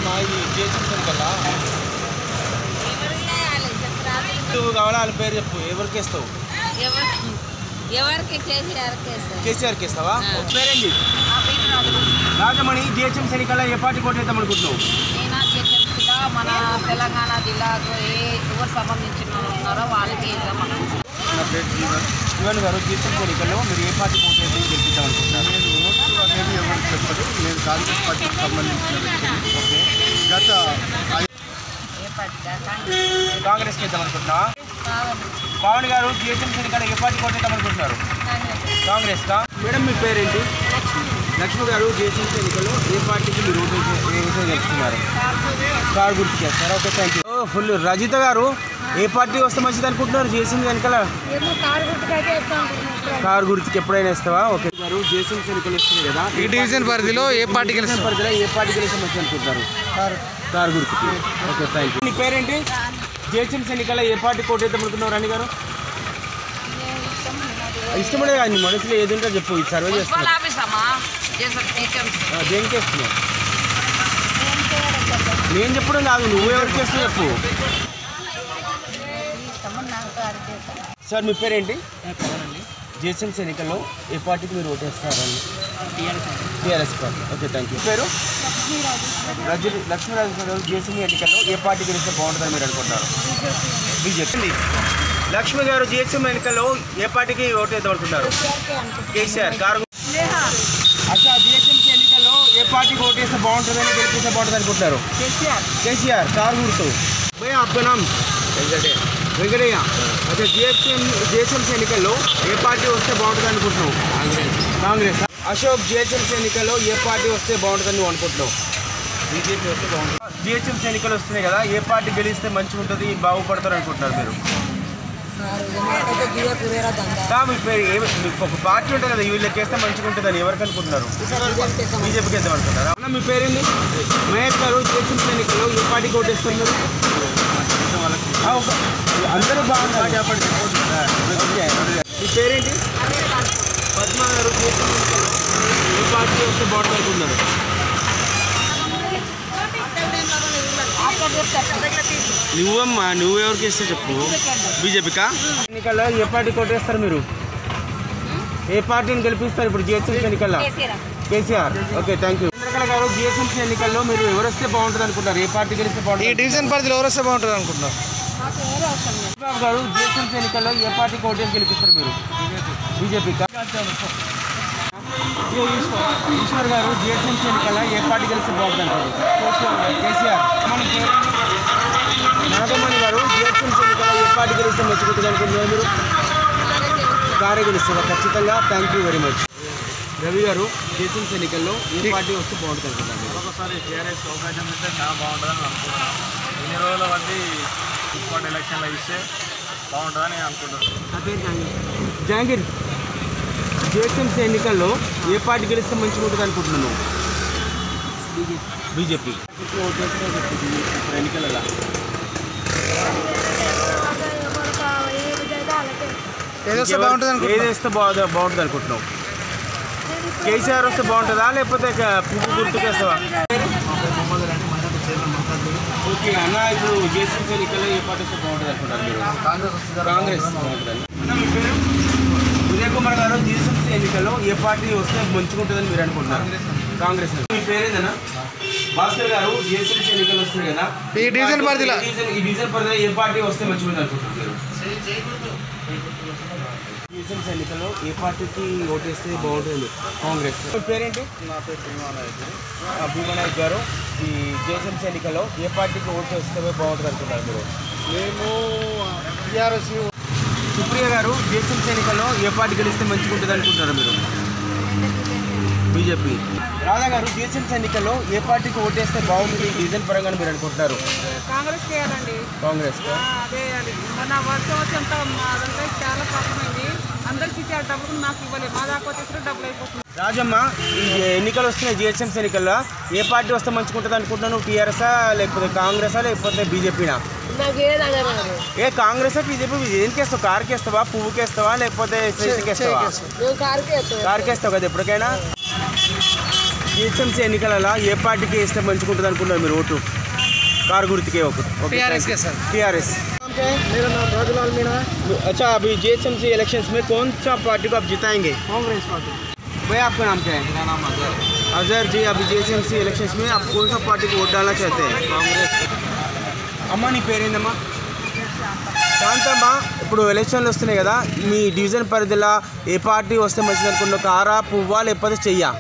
అవునా ఇది జేసీ కదా నువ్వు కావాలా వాళ్ళ పేరు చెప్పు ఎవరికి ఇస్తావు ఎవరికి కేసీఆర్కి ఇస్తావా పేరేంటి రాజమణి జిహెచ్ఎంసీ ఎన్నికల్లో ఏ పార్టీ కోటేద్దాం అనుకుంటున్నావు మన తెలంగాణ జిల్లాకు ఎవరు సంబంధించిన ఉన్నారో వాళ్ళకి నా పేరు జీవన్ గారు జిహెచ్ఎంసీ ఎన్నికల్లో మీరు ఏ పార్టీ కోటేద్దాం గెలిపిద్దాం అనుకుంటున్నారు నేను ఓటు అనేది ఎవరు చెప్పదు నేను కాంగ్రెస్ పార్టీకి సంబంధించిన వ్యక్తిని ఓకే గత కాంగ్రెస్కి ఇద్దాం అనుకుంటున్నా పవన్ గారు జిహెచ్ఎంసీ ఎన్నికల్లో ఏ పార్టీ కోటేద్దాం అనుకుంటున్నారు కాంగ్రెస్కా మేడం మీ పేరేంటి లక్ష్మి గారు జిహెచ్ఎంసీ ఎన్నికల్లో ఏ పార్టీకి మీరు ఓటు గెలుస్తున్నారు కారు గుర్తు చేస్తారు okay thank you full Rajitha గారు ఏ పార్టీ వస్తే మంచిది అనుకుంటున్నారు జిహెచ్ఎంసీ ఎన్నికల కారు గుర్తుకి ఎప్పుడైనా ఇస్తావా ఓకే గారు జిహెచ్ఎంసీ ఎన్నికలు వస్తున్నాయి కదా ఈ డివిజన్ పరిధిలో ఏ పార్టీ గెలిస్తే మంచిది అనుకుంటారు కారు గుర్తుకి ఓకే థ్యాంక్ యూ మీ పేరేంటి జిహెచ్ఎంసీ ఎన్నికల్లో ఏ పార్టీ కోటేద్దాం అనుకున్నారు రాణి గారు ఇష్టపడే కానీ మనసులో ఏది ఉంటే చెప్పు ఇది సర్వే చేస్తున్నా దేనికి చేస్తున్నావు నేను చెప్పడం కాదు నువ్వు ఎవరికి చేస్తున్నావు చెప్పు సార్ మీ పేరేంటి జిహెచ్ఎంసీ ఎన్నికల్లో ఏ పార్టీకి మీరు ఓటేస్తారని TRS party okay thank you పేరు లక్ష్మీరాజు గారు జిహెచ్ఎంసీ ఎన్నికల్లో ఏ పార్టీ గెలిస్తే బాగుంటుందని మీరు అనుకుంటారు బీజేపీ లక్ష్మి గారు జిహెచ్ఎంసీ ఎన్నికల్లో ఏ పార్టీకి ఓటేద్దాం అనుకుంటున్నారు కేసీఆర్ కారు అచ్చా జిహెచ్ఎంసీ ఎన్నికల్లో ఏ పార్టీకి ఓటేస్తే బాగుంటుందని గెలిపిస్తే బాగుంటుంది అనుకుంటున్నారు కేసీఆర్ కారు గుర్తు భయ్యా आपका नाम వెంకటయ్య అచ్చా జిహెచ్ఎంసీ ఎన్నికల్లో ఏ పార్టీ వస్తే బాగుంటుంది అనుకుంటున్నావు కాంగ్రెస్ అశోక్ జిహెచ్ఎంసీ ఎన్నికల్లో ఏ పార్టీ వస్తే బాగుంటుందని నువ్వు అనుకుంటున్నావు బీజేపీ వస్తే బాగుంటుంది జిహెచ్ఎంసీ ఎన్నికలు వస్తున్నాయి కదా ఏ పార్టీ గెలిస్తే మంచిగా ఉంటుంది బాగుపడతారు అనుకుంటున్నారు మీరు మీ పేరు మీకు ఒక పార్టీ ఉంటుంది కదా వీళ్ళకి వేస్తే మంచిగా ఉంటుందని ఎవరికి అనుకుంటున్నారు బీజేపీకి వేద్దాం అనుకుంటున్నారు అవునా మీ పేరేంటి మహేష్ గారు జిహెచ్ఎంసీ ఎన్నికల్లో ఏ పార్టీకి ఓటేస్తారు మీరు అందరూ బాగున్నారు చెప్పండి మీ పేరేంటి పద్మ గారు జిహెచ్ఎంసీ ఎన్నికల్లో ఏ పార్టీ వస్తే బాగుంటుంది అనుకుంటున్నారు నువ్వమ్మా నువ్వు ఎవరికి ఇస్తే చెప్పు బీజేపీకా ఎన్నికల్లో ఏ పార్టీ కొట్టేస్తారు మీరు ఏ పార్టీని గెలిపిస్తారు ఇప్పుడు జిహెచ్ఎంసీ ఎన్నికల్లో KCR okay thank you Chandrakala గారు జిహెచ్ఎంసీ ఎన్నికల్లో మీరు ఎవరు వస్తే బాగుంటుంది అనుకుంటారు ఏ పార్టీ గెలిస్తే బాగుంటుంది ఈ డివిజన్ పరిధిలో ఎవరు వస్తే బాగుంటుంది అనుకుంటున్నారు బాబు గారు జిహెచ్ఎంసీ ఎన్నికల్లో ఏ పార్టీకి ఓటేసి గెలిపిస్తారు మీరు బీజేపీకా ఈశ్వర్ గారు జిహెచ్ఎంసీ ఎన్నికల్లో ఏ పార్టీ గెలిస్తే బాగుంటుంది అనుకుంటారు కేసీఆర్ నాగమణి గారు జిహెచ్ఎంసీ ఎన్నికల్లో ఏ పార్టీ గెలిస్తే మంచిగుంటుంది అనుకుంటున్నారు మీరు కారే గెలుస్తారు ఖచ్చితంగా thank you very much Ravi గారు జిహెచ్ఎంసీ ఎన్నికల్లో ఏ పార్టీ వస్తే బాగుంటుంది అనుకుంటున్నారు ఒకసారి టీఆర్ఎస్ అవకాశం ఇస్తే చాలా బాగుంటుందని అనుకుంటున్నాను ఇన్ని రోజుల బట్టి మున్సిపల్ ఎలక్షన్లో ఇస్తే బాగుంటుందని అనుకుంటున్నాను జహాంగీర్ జిహెచ్ఎంసీ ఎన్నికల్లో ఏ పార్టీ గెలిస్తే మంచిగా ఉంటుంది అనుకుంటున్నాను బీజేపీ ఎన్నికలలో ఏదేస్తే బాగుంటుంది అనుకుంటున్నావు కేసీఆర్ వస్తే బాగుంటుందా లేకపోతే పువ్వు గుర్తుకేస్తావా ఓకే అన్న ఇప్పుడు జిహెచ్ఎంసీ ఎన్నికల్లో ఏ పార్టీ వస్తే బాగుంటుంది అనుకుంటారు మీరు కాంగ్రెస్ బాగుంటుంది ఉదయ్ కుమార్ గారు జిహెచ్ఎంసీ ఎన్నికల్లో ఏ పార్టీ వస్తే మంచిగా ఉంటుందని మీరు అనుకుంటున్నారు కాంగ్రెస్ మీ పేరేందన్నా భాస్కర్ గారు జిహెచ్ఎంసీ ఎన్నికలు వస్తున్నాయి కదా ఈ డివిజన్ పరిధిలో ఏ పార్టీ వస్తే మంచిగా ఉంటుంది అనుకుంటున్నారు జిహెచ్ఎంసీ ఎన్నికల్లో ఏ పార్టీకి ఓటేస్తే బాగుంటుంది కాంగ్రెస్ మీ పేరేంటి నా పేరు భీమనాయక్ గారు ఈ జిహెచ్ఎంసీ ఎన్నికల్లో ఏ పార్టీకి ఓటు వేస్తే బాగుంటుంది అనుకుంటున్నారు మీరు మేము టీఆర్ఎస్ సుప్రియ గారు జిహెచ్ఎంసీ ఎన్నికల్లో ఏ పార్టీ గెలిస్తే మంచిగా ఉంటుంది అనుకుంటున్నారు మీరు బీజేపీ రాధా గారు జిహెచ్ఎంసీ ఎన్నికల్లో ఏ పార్టీకి ఓటేస్తే బాగుంటుంది డివిజన్ పరంగా మీరు అనుకుంటున్నారు కాంగ్రెస్ చేయాలండి కాంగ్రెస్ అదే మన వర్షం వచ్చేంత అదంతా చాలా ప్రాబ్లం అయింది అందరికి ఇచ్చారు డబ్బులు నాకు ఇవ్వలేదు మా దాకా వచ్చేసరికి డబ్బులు అయిపోతుంది రాజమ్మ ఈ ఎన్నికలు వస్తున్నాయి జిహెచ్ఎంసీ ఎన్నికల్లో ఏ పార్టీ వస్తే మంచిగా ఉంటుంది అనుకుంటున్నాను టీఆర్ఎస్ఆ లేకపోతే కాంగ్రెసా లేకపోతే బీజేపీనా ఏ కాంగ్రెసా బీజేపీ దేనికి వేస్తావు కార్కి వేస్తావా పువ్వుకి వేస్తావా లేకపోతే స్ట్రీట్కి వేస్తావా కార్కి వేస్తావు కదా ఎప్పటికైనా జిహెచ్ఎంసీ ఎన్నికలలో ఏ పార్టీకి వేస్తే మంచిగుంటుంది అనుకున్నారు మీరు ఓటు? कार गुर्ती के TRS के सर। TRS। मेरा नाम राजूलाल मीणा है। अच्छा, अभी GHMC इलेक्शंस में कौन सा पार्टी को आप जिताएंगे? कांग्रेस पार्टी। भैया आपका नाम क्या है? मेरा नाम अजहर। अजहर जी, अभी GHMC इलेक्शंस में आप कौन सा पार्टी को वोट डालना चाहते हैं? कांग्रेस। అమ్మ నీ పేరేందమ్మా? శాంతమ్మా, ఇప్పుడు ఎలక్షన్లు వస్తున్నాయి కదా, మీ డివిజన్ పరిధిలో ఏ పార్టీ వస్తే మంచిది అనుకుంటున్నావు? కారా, పువ్వా, లేకపోతే చెయ్యా?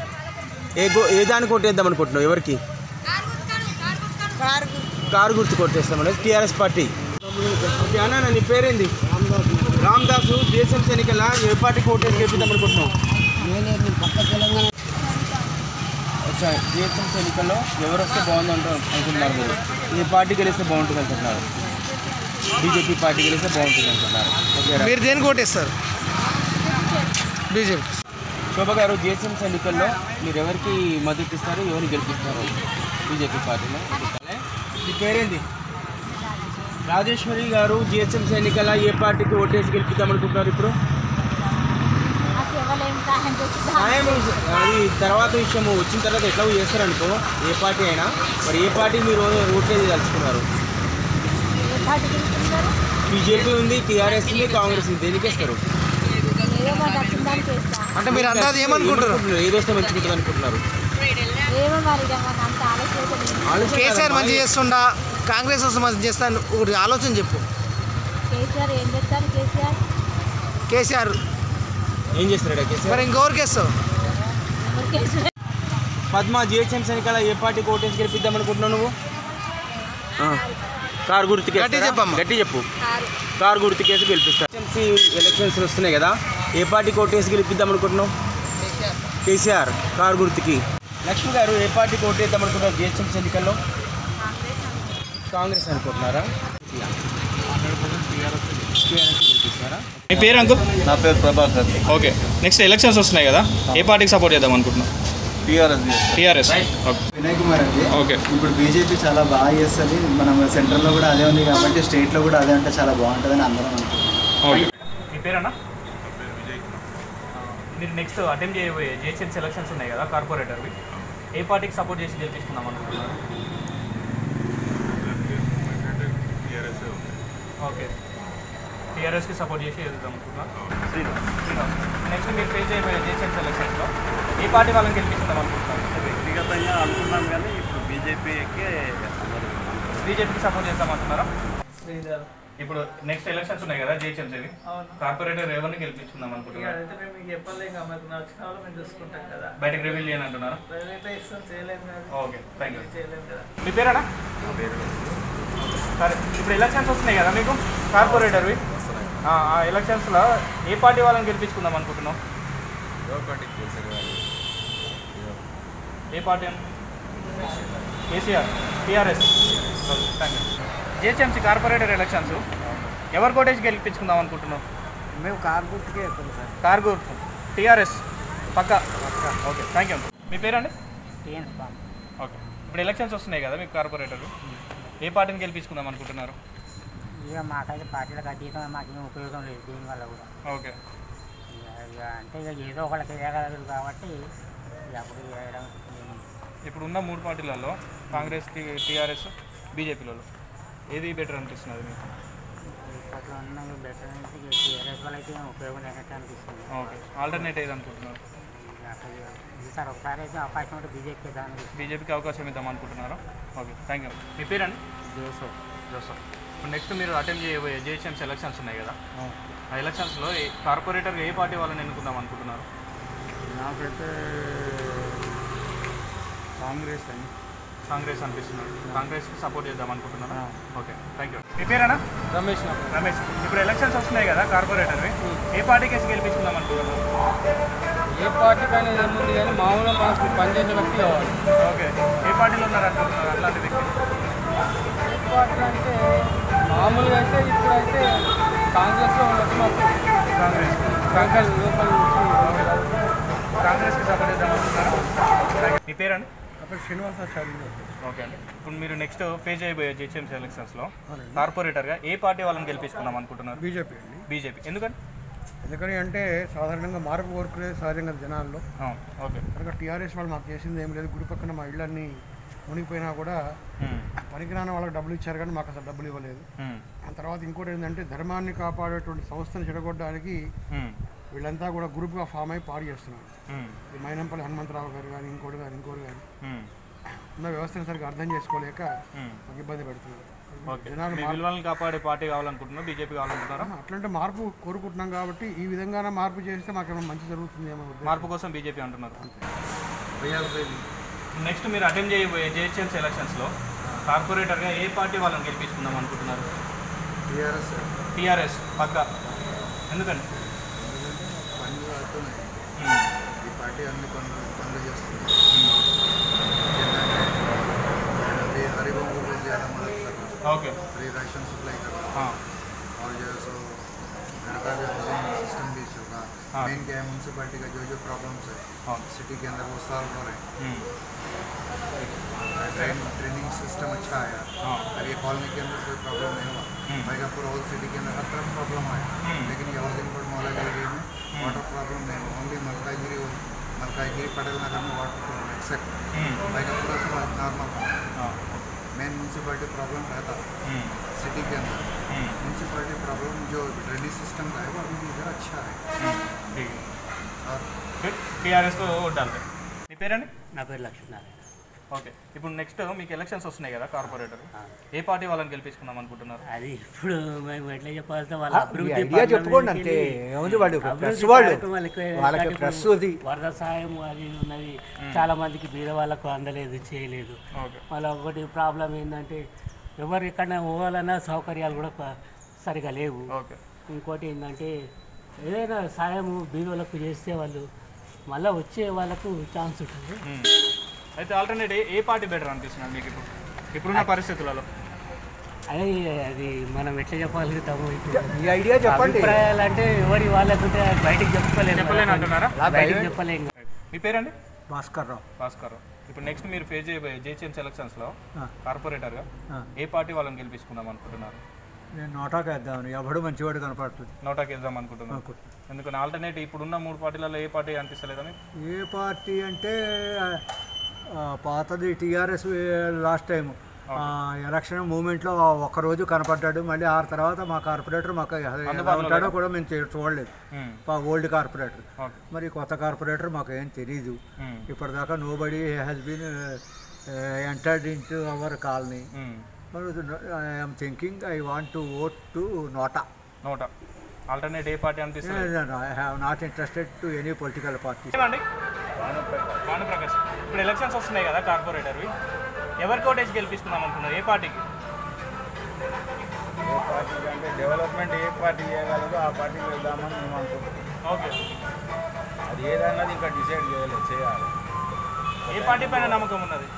ఏ దానికి కొట్టేద్దాం అనుకుంటున్నావు? ఎవరికి? కారు గుర్తు కొట్టేస్తామండి. TRS party. అన్న నీ పేరేంది? రామదాసు. జిహెచ్ఎంసీ ఎన్నికల ఏ పార్టీకి ఓటేసి గెలిపిద్దాం అనుకుంటున్నావు? అచ్చా, జిహెచ్ఎంసీ ఎన్నికల్లో ఎవరు వస్తే బాగుంది అనుకుంటున్నారు మీరు? ఏ పార్టీ గెలిస్తే బాగుంటుంది అనుకుంటున్నారు? బీజేపీ పార్టీ గెలిస్తే బాగుంటుంది అనుకుంటున్నారు. ఓకే, మీరు దేనికి ఓటేస్తారు? బీజేపీ. శోభ గారు, జిహెచ్ఎంసీ ఎన్నికల్లో మీరు ఎవరికి మద్దతు ఇస్తారు, ఎవరిని గెలిపిస్తారు? బీజేపీ పార్టీలో. మీ పేరేంది? రాజేశ్వరి గారు, జిహెచ్ఎంసీ ఎన్నికల ఏ పార్టీకి ఓటేసి గెలిపిద్దాం అనుకుంటున్నారు ఇప్పుడు? అది తర్వాత విషయం, వచ్చిన తర్వాత ఎట్లా చేస్తారనుకో ఏ పార్టీ అయినా. మరి ఏ పార్టీ మీరు ఓటేసి తలుచుకున్నారు? బీజేపీ ఉంది, టీఆర్ఎస్ ఉంది, కాంగ్రెస్ ఉంది. దేనికి వేస్తారు? అంటే మీరు అంతా ఏమనుకుంటారు? ఏది వస్తే మంచిగా అనుకుంటున్నారు? కేసీఆర్ మంచి చేస్తుండా, కాంగ్రెస్ వస్తే మంచి చేస్తాను, ఒకటి ఆలోచన చెప్పు. కేసీఆర్ ఏం చేస్తారా కేసీఆర్? మరి ఇంకెవరికి వేస్తావు? పద్మ, జిహెచ్ఎంసీ ఎన్నికల ఏ పార్టీకి ఓటేసి గెలిపిద్దాం అనుకుంటున్నావు నువ్వు? కారు గుర్తుకి. గట్టి చెప్పమ్మా. గట్టి చెప్పు. కారు గుర్తుకేసి గెలిపిస్తారు. జిహెచ్ఎంసీ ఎలక్షన్స్ వస్తున్నాయి కదా, ఏ పార్టీకి ఓటేసి గెలిపిద్దాం అనుకుంటున్నావు? కేసీఆర్. కారు గుర్తుకి. లక్ష్మి గారు, ఏ పార్టీకి ఓటేద్దాం అనుకుంటున్నారు జిహెచ్ఎంసీ ఎన్నికల్లో? కాంగ్రెస్ అనుకుంటున్నారా? మీ పేరు అంకుల్? నా పేరు ప్రభాకర్. ఓకే, నెక్స్ట్ ఎలక్షన్స్ వస్తున్నాయి కదా, ఏ పార్టీకి సపోర్ట్ చేద్దాం అనుకుంటున్నాం? టీఆర్ఎస్. వినయ్ కుమార్ అండి. ఓకే. ఇప్పుడు బీజేపీ చాలా బాగా చేస్తుంది, మనం సెంట్రల్లో కూడా అదే ఉంది కాబట్టి స్టేట్లో కూడా అదే అంటే చాలా బాగుంటుందని అందరం అనుకుంటున్నాం. ఓకే. మీ పేరన్నా? మీరు నెక్స్ట్ అటెంప్ట్ చేయబోయే జిహెచ్ఎంసీ ఎలక్షన్స్ ఉన్నాయి కదా కార్పొరేటర్వి, ఏ పార్టీకి సపోర్ట్ చేసి గెలిపిస్తున్నాం అనుకుంటున్నారు? ఓకే, టీఆర్ఎస్కి సపోర్ట్ చేసి వెళ్దాం అనుకుంటున్నాను. నెక్స్ట్ మీరు ఫేస్ చేయబోయే జిహెచ్ఎంసీ ఎలక్షన్స్లో ఏ పార్టీ వాళ్ళని గెలిపిస్తున్నాం అనుకుంటున్నారు? వ్యక్తిగతంగా అనుకున్నాం కానీ ఇప్పుడు బీజేపీకి సపోర్ట్ చేస్తామంటున్నారా? ఇప్పుడు నెక్స్ట్ ఎలక్షన్స్ ఉన్నాయి కదా జిహెచ్ఎంసీవి, కార్పొరేటర్ ఎవరిని గెలిపించుకుందాం అనుకుంటున్నారు? బయటకు రివీల్ చేయని అంటున్నారా? Okay, thank you. మీ పేరేనా? సరే, ఇప్పుడు ఎలక్షన్స్ వస్తున్నాయి కదా మీకు కార్పొరేటర్వి, ఆ ఎలక్షన్స్లో ఏ పార్టీ వాళ్ళని గెలిపించుకుందాం అనుకుంటున్నాం? ఏ పార్టీ? KCR. TRS. Thank you. GHMC corporator elections ఎవరు కోటేసి గెలిపించుకుందాం అనుకుంటున్నాం? మేము కారు గుర్తుకే వెళ్తాం సార్. కార్ గుర్తు. టీఆర్ఎస్ పక్కా. Okay, thank you. మీ పేరండి? ఓకే, ఇప్పుడు ఎలక్షన్స్ వస్తున్నాయి కదా మీకు కార్పొరేటర్, ఏ పార్టీని గెలిపించుకుందాం అనుకుంటున్నారు? ఇక మాకైతే పార్టీలకు అతీతం మాకేం ఉపయోగం లేదు దీనివల్ల కూడా. ఓకే, ఇక అంటే ఇక ఏదో ఒకళ్ళకి వేయగలరు కాబట్టి అప్పుడు వేయడం. ఇప్పుడు ఉన్న మూడు పార్టీలలో కాంగ్రెస్, టీఆర్ఎస్, బీజేపీలలో ఏది బెటర్ అనిపిస్తున్నది మీకు? ఇప్పట్లో ఉన్న బెటర్ అంటే టీఆర్ఎస్ వల్ల అయితే ఉపయోగం లేనట్టు అనిపిస్తుంది. ఓకే, ఆల్టర్నేట్ ఏది అనుకుంటున్నారు? ఈసారి ఒకసారి అయితే అవకాశం ఉంటే బీజేపీకి అవకాశం ఇద్దాం అనుకుంటున్నారా? Okay, thank you. మీ పేరండి? జోసఫ్. ఇప్పుడు నెక్స్ట్ మీరు అటెంప్ట్ చేయబోయే జిహెచ్ఎంసీ ఎలక్షన్స్ ఉన్నాయి కదా, ఆ ఎలక్షన్స్లో కార్పొరేటర్ ఏ పార్టీ వాళ్ళని ఎన్నుకుందాం అనుకుంటున్నారు? నాకైతే కాంగ్రెస్ అనిపిస్తున్నారు. కాంగ్రెస్కి సపోర్ట్ చేద్దాం అనుకుంటున్నారా? Okay, thank you. మీ పేరేనా? రమేష్. ఇప్పుడు ఎలక్షన్స్ వస్తున్నాయి కదా కార్పొరేటర్వి, ఏ పార్టీకి వేసి గెలిపించుకుందాం అనుకుంటున్నారు? ఏ పార్టీ పైన ఏముంది కానీ మామూలుగా మనకు పనిచేసే వ్యక్తి కావాలి. ఓకే, ఏ పార్టీలో ఉన్నారు అనుకుంటున్నారు అట్లాంటి వ్యక్తి? ఏ పార్టీ అంటే మామూలుగా అయితే ఇప్పుడైతే కాంగ్రెస్లో ఉన్నట్టు మాకు కాంగ్రెస్ లోపల కాంగ్రెస్కి సపోర్ట్ చేద్దాం అనుకుంటున్నారా? మీ పేరండి? శ్రీనివాసాచార్య. ఓకే అండి, ఇప్పుడు మీరు నెక్స్ట్ ఫేస్ చేయబోయే జిహెచ్ఎంసీ ఎలక్షన్స్లో కార్పొరేటర్గా ఏ పార్టీ వాళ్ళని గెలిపించుకుందాం అనుకుంటున్నారు? బీజేపీ అండి. బీజేపీ. ఎందుకండి? ఎందుకని అంటే సాధారణంగా మార్పు కోరుకునేది సహజంగా జనాల్లో. ఓకే. కనుక టీఆర్ఎస్ వాళ్ళు మాకు చేసింది ఏం లేదు. గుడి పక్కన మా ఇళ్ళన్నీ మునిగిపోయినా కూడా పనికిరాని వాళ్ళకి డబ్బులు ఇచ్చారు కానీ మాకు అసలు డబ్బులు ఇవ్వలేదు. ఆ తర్వాత ఇంకోటి ఏంటంటే ధర్మాన్ని కాపాడేటువంటి సంస్థను చెడగొట్టడానికి వీళ్ళంతా కూడా గ్రూప్గా ఫామ్ అయి పాడు చేస్తున్నారు. ఈ మైనంపల్లి హనుమంతరావు గారు కానీ ఇంకోటి కానీ ఉన్న వ్యవస్థను సరిగ్గా అర్థం చేసుకోలేక మాకు ఇబ్బంది పెడుతున్నారు. విలువలను కాపాడే పార్టీ కావాలనుకుంటున్నా, బీజేపీ కావాలనుకుంటున్నారా? అట్లాంటి మార్పు కోరుకుంటున్నాం కాబట్టి ఈ విధంగానే మార్పు చేస్తే మాకేమైనా మంచి జరుగుతుందేమో. మార్పు కోసం బీజేపీ అంటున్నారు. నెక్స్ట్ మీరు అటెండ్ చేయబోయే జిహెచ్ఎంసీ ఎలక్షన్స్లో కార్పొరేటర్గా ఏ పార్టీ వాళ్ళని గెలిపించుకుందాం అనుకుంటున్నారు? టీఆర్ఎస్ పక్కా. ఎందుకండి? ఈ పార్టీ అన్ని పనులు చేస్తుంది. गरीबों को बहुत ज़्यादा मदद कर रहा है. ओके. फ्री राशन सप्लाई कर रहा है. हाँ. और जो है सो घर का जो हाउसिंग सिस्टम भी चल रहा है. हाँ. मेन क्या है म्यूनसिपैलिटी का जो प्रॉब्लम्स है हाँ. सिटी के अंदर वो सॉल्व हो रहे हैं. ट्रेनिंग सिस्टम अच्छा आया. हाँ. और ये कॉलोनी के अंदर कोई प्रॉब्लम नहीं हुआ. मैगापुर होल सिटी के अंदर हर तरफ प्रॉब्लम आया. लेकिन ये हाउसिंग बोर्ड मौला एरिया में वाटर प्रॉब्लम नहीं हुआ. ओनली मलकाईगिरी पटेल नगर में वाटर प्रॉब्लम एक्सेप्ट मैगापुर से नॉर्मल. मेन म्यूनसिपैलिटी प्रॉब्लम रहता सिटी के अंदर. म्यूनसिपैलिटी प्रॉब्लम जो ड्रेनेज सिस्टम का है वो अभी इधर अच्छा है. ठीक है. और टीआरएस को वोट डालते. మీ పేరండి? నా పేరు లక్ష్మీనారాయణ. ఓకే. ఇప్పుడు నెక్స్ట్ మీకు ఎలక్షన్స్ వస్తున్నాయి కదా కార్పొరేటర్, ఏ పార్టీ వాళ్ళని గెలిపించుకుందాం అనుకుంటున్నారు? అది ఇప్పుడు మేము ఎట్లా చెప్పాల్సిన వాళ్ళ అభివృద్ధి చెప్పుకోండి అంతే. వరద సాయం అది ఉన్నది, చాలా మందికి బీద వాళ్ళకు అందలేదు, చేయలేదు. మళ్ళీ ఒకటి ప్రాబ్లం ఏంటంటే ఎవరు ఎక్కడైనా పోవాలన్నా సౌకర్యాలు కూడా సరిగా లేవు. ఇంకోటి ఏంటంటే ఏదైనా సాయం బీదోళ్ళకు చేస్తే వాళ్ళు మళ్ళీ వచ్చే వాళ్ళకు ఛాన్స్ ఉంటుంది. అయితే ఆల్టర్నేట్ ఏ పార్టీ బెటర్ అనిపిస్తున్నారు మీకు ఇప్పుడున్న పరిస్థితులలో? అది మనం ఎట్లా చెప్పగలుగుతాము? ఈ ఐడియా చెప్పండి. అభిప్రాయాలు అంటే ఎవరి వాళ్ళకు బయటకు చెప్పలేను అంటున్నారా? బయటకు చెప్పలేము. మీ పేరండి? భాస్కర్రావు. భాస్కర్రావు. ఇప్పుడు నెక్స్ట్ మీరు ఫేస్ చేయబోయే జిహెచ్ఎంసీ ఎలక్షన్స్లో కార్పొరేటర్గా ఏ పార్టీ వాళ్ళని గెలిపించుకుందాం అనుకుంటున్నారు? నేను నోటాకి వేద్దామని. ఎవడు మంచివాడు కనపడుతుంది. నోటాకి వేద్దాం అనుకుంటున్నాను. ఎందుకని ఆల్టర్నేట్ ఇప్పుడున్న 3 పార్టీలలో ఏ పార్టీ అనిపిస్తలేదని? ఏ పార్టీ అంటే పాతది టీఆర్ఎస్ లాస్ట్ టైం ఎలక్షన్ మూమెంట్లో ఒక్కరోజు కనపడ్డాడు. మళ్ళీ ఆ తర్వాత మా కార్పొరేటర్ మాకు ఉంటాడో కూడా మేము చూడలేదు. Old corporator. మరి కొత్త కార్పొరేటర్ మాకు ఏం తెలీదు ఇప్పటిదాకా. Nobody has been entered into our colony. I'm thinking I want to vote to NOTA. NOTA. Alternate ఏ పార్టీ అనిపిస్తుంది? I have not interested to any political party. Bhanuprakash, ఇప్పుడు elections వస్తున్నాయి కదా కార్పొరేటర్వి, ఎవరికి ఓటేసి గెలిపిస్తున్నాం అనుకున్నారు? ఏ పార్టీకి? ఏ పార్టీకి అంటే డెవలప్మెంట్ ఏ పార్టీ చేయగలదో ఆ పార్టీకి వెళ్దామని మేము అనుకుంటున్నాం. ఓకే. అది ఏదన్నది ఇంకా డిసైడ్ చేయాలి. ఏ పార్టీ పైన నమ్మకం ఉన్నది?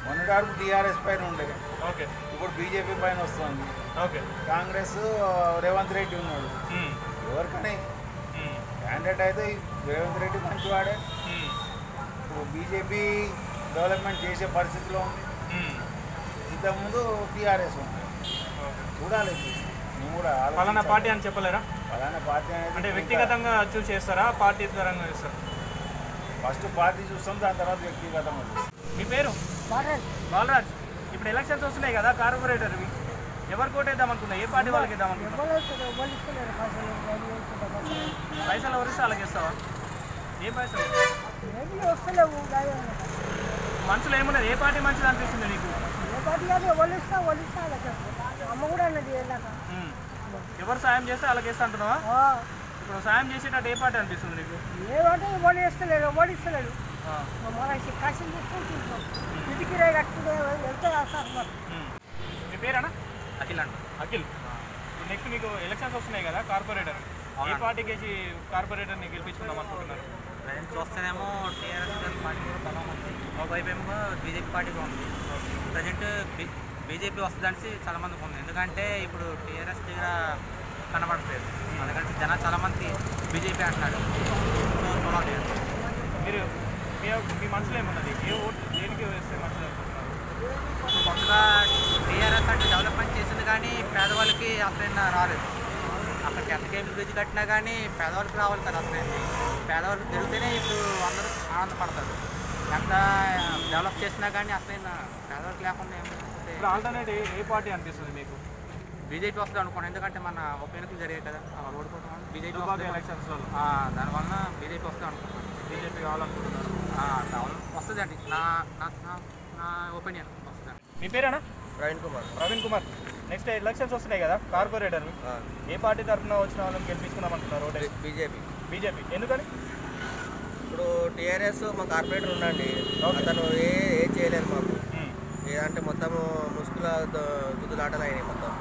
మొన్నటి టీఆర్ఎస్ పైన ఉండేది. ఓకే. ఇప్పుడు బీజేపీ పైన వస్తుంది. ఓకే. కాంగ్రెస్ రేవంత్ రెడ్డి ఉన్నాడు. ఎవరికనే క్యాండిడేట్ అయితే రేవంత్ రెడ్డి మంచివాడే. ఇప్పుడు బీజేపీ డెవలప్మెంట్ చేసే పరిస్థితిలో ఉంది. ఇంతకుముందు టీఆర్ఎస్ ఉంది. చూడాలి. మేము కూడా పలానా పార్టీ అని చెప్పలేరా? పలానా పార్టీ అంటే వ్యక్తిగతంగా చూస్ చేస్తారా, పార్టీ పరంగా చేస్తారా? ఫస్ట్ పార్టీ చూస్తాం, దాని తర్వాత వ్యక్తిగతంగా చూస్తాం. మీ పేరు? బాలరాజ్. ఇప్పుడు ఎలక్షన్స్ వస్తున్నాయి కదా కార్పొరేటర్వి, ఎవరికి ఓటేద్దాం అనుకున్నా? ఏ పార్టీ వాళ్ళకి ఇద్దాం అనుకున్నా? పైసలు ఎవరిస్తే వాళ్ళకి ఇస్తావా? ఏం పైసలు మనసులో ఏమున్నది? ఏ పార్టీ మంచిది అనిపిస్తుంది నీకు? ఎవరు సాయం చేస్తే వాళ్ళకి వేస్తా అంటున్నావా? ఇప్పుడు సాయం చేసేటట్టు ఏ పార్టీ అనిపిస్తుంది నీకు? మీ పేరేనా? అఖిల్ అండి. అఖిల్. నెక్స్ట్ మీకు ఎలక్షన్స్ వస్తున్నాయి కదా కార్పొరేటర్, ఏ పార్టీకి కార్పొరేటర్ని గెలిపించుకుందాం అనుకుంటున్నారు? ప్రజెంట్ చూస్తేనేమో టీఆర్ఎస్ పార్టీ కూడా బలం ఉంది, ఒకవైపు ఏమో బీజేపీ పార్టీ కూడా ఉంది. ప్రజెంట్ బీజేపీ వస్తుందనేసి చాలామందికి ఉంది. ఎందుకంటే ఇప్పుడు టీఆర్ఎస్ దగ్గర కనబడట్లేదు. అందుకంటే జనాలు చాలామంది బీజేపీ అంటున్నాడు. మీరు మీ మనసులో ఏమన్నది? ఏ ఓటు దేనికి వేస్తే మంచిది అనుకుంటున్నారు? కొత్తగా టీఆర్ఎస్ అంటే డెవలప్మెంట్ చేసింది కానీ పేదవాళ్ళకి అసలైన రాలేదు. అక్కడికి ఎంత కేబుల్ బ్రిడ్జ్ కట్టినా కానీ పేదవాళ్ళకి రావాలి కదా అసలు పేదవాళ్ళకి జరిగితేనే ఇప్పుడు అందరూ ఆనందపడతారు ఎంత డెవలప్ చేసినా కానీ అసలు పేదవాళ్ళకి లేకుండా ఇప్పుడు ఆల్టర్నేట్ ఏ పార్టీ అనిపిస్తుంది మీకు? బీజేపీ వస్తుంది అనుకోండి, ఎందుకంటే మన ఉప ఎన్నికలు జరిగాయి కదా వాళ్ళు ఓడిపోతాం బీజేపీ ఎలక్షన్స్లో దానివల్ల బీజేపీ వస్తుంది అనుకుంటున్నాను. బీజేపీ కావాలనుకుంటున్నారు. వస్తుందండి నా నా ఒపీనియన్ వస్తుందండి. మీ పేరేనా? ప్రవీణ్ కుమార్. నెక్స్ట్ ఎలక్షన్స్ వస్తున్నాయి కదా కార్పొరేటర్, ఏ పార్టీ తరఫున వచ్చిన వాళ్ళని గెలిపించుకుందామంటున్నారు? బీజేపీ ఎందుకని? ఇప్పుడు టీఆర్ఎస్ మా కార్పొరేటర్ ఉండండి, అతను ఏం చేయలేదు మాకు. ఏదంటే మొత్తం ముసుగుల దుద్దులాటలు అయినాయి మొత్తం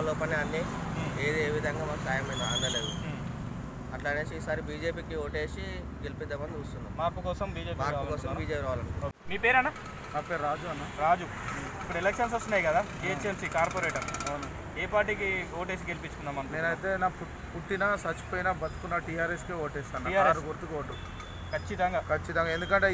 లోపలనే అన్నీ ఏ విధంగా మాకు సాయం అందలేదు. అట్లా అనేసి ఈసారి బీజేపీకి ఓటేసి గెలిపిద్దామని చూస్తున్నాం. మార్పు కోసం బీజేపీ రావాలనుకుంటున్నాం. మీ పేరేనా? నా పేరు రాజు అన్న. రాజు, ఇప్పుడు ఎలక్షన్స్ వస్తున్నాయి కదా జిహెచ్ఎంసీ కార్పొరేటర్, ఏ పార్టీకి ఓటేసి గెలిపించుకుందాం? నేనైతే నా పుట్టినా చచ్చిపోయినా బతుకున్న టీఆర్ఎస్కే ఓటేస్తాను. కారు గుర్తుకు ఓటు ఖచ్చితంగా. ఎందుకంటే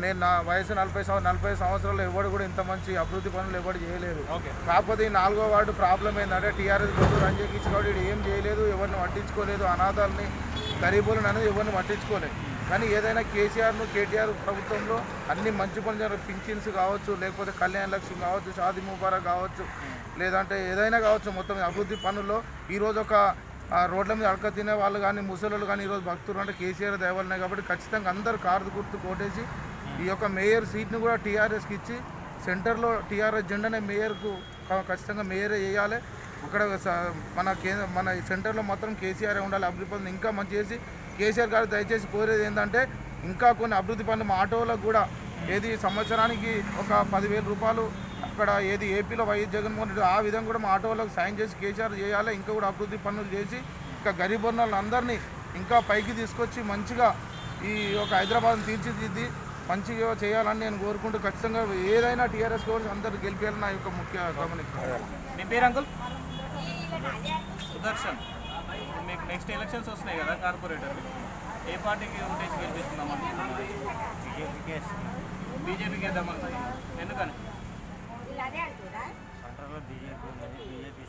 నేను నా వయసు 40 సంవత్సరాలు ఎవరు కూడా ఇంత మంచి అభివృద్ధి పనులు ఎవరు చేయలేదు. కాకపోతే ఈ 4వ వార్డు ప్రాబ్లం ఏంటంటే టీఆర్ఎస్ బొద్దు రంజకి ఇచ్చినవాడు ఏం చేయలేదు, ఎవరిని పట్టించుకోలేదు, అనాథాలని గరీబులను అనేది ఎవరిని పట్టించుకోలేదు. కానీ ఏదైనా కేటీఆర్ ప్రభుత్వంలో అన్ని మంచి పనులు పింఛన్స్ కావచ్చు, లేకపోతే కళ్యాణ లక్ష్మి కావచ్చు, షాదీ ముబారక్ కావచ్చు, లేదంటే ఏదైనా కావచ్చు, మొత్తం అభివృద్ధి పనుల్లో ఈరోజు ఒక రోడ్ల మీద అడక తినే వాళ్ళు కానీ ముసలోళ్ళు కానీ ఈరోజు భక్తులు అంటే కేసీఆర్ దయవలనే. కాబట్టి ఖచ్చితంగా అందరు కారు గుర్తు కోటేసి ఈ యొక్క మేయర్ సీట్ని కూడా టీఆర్ఎస్కి ఇచ్చి సెంటర్లో టీఆర్ఎస్ జెండానే మేయర్కు ఖచ్చితంగా మేయరే వేయాలి. ఇక్కడ మన సెంటర్లో మాత్రం కేసీఆర్ ఉండాలి. అభివృద్ధి పనులు ఇంకా మంచి చేసి కేసీఆర్ గారు దయచేసి కోరేది ఏంటంటే ఇంకా కొన్ని అభివృద్ధి పనులు మా ఆటోలకు కూడా సంవత్సరానికి ఒక 10,000 రూపాయలు అక్కడ ఏపీలో వైఎస్ జగన్మోహన్ రెడ్డి ఆ విధంగా కూడా మా ఆటోలకు సాయం చేసి కేసీఆర్ చేయాలి. ఇంకా కూడా అభివృద్ధి పనులు చేసి ఇంకా గరీబ్ వాళ్ళందరినీ ఇంకా పైకి తీసుకొచ్చి మంచిగా ఈ యొక్క హైదరాబాద్ని తీర్చిదిద్ది మంచిగా చేయాలని నేను కోరుకుంటూ ఖచ్చితంగా ఏదైనా టీఆర్ఎస్ కోర్స్ అందరూ గెలిపేయాలని నా యొక్క ముఖ్య గమనిక. మీ పేరు అంకుల్? సుదర్శన్. మీకు నెక్స్ట్ ఎలక్షన్స్ వస్తున్నాయి కదా కార్పొరేటర్, ఏ పార్టీకి ఓటేసి గెలిపిస్తున్నాం? బీజేపీకి వేద్దామనుకుంటున్నాం. ఎందుకని? సెంటర్లో బీజేపీ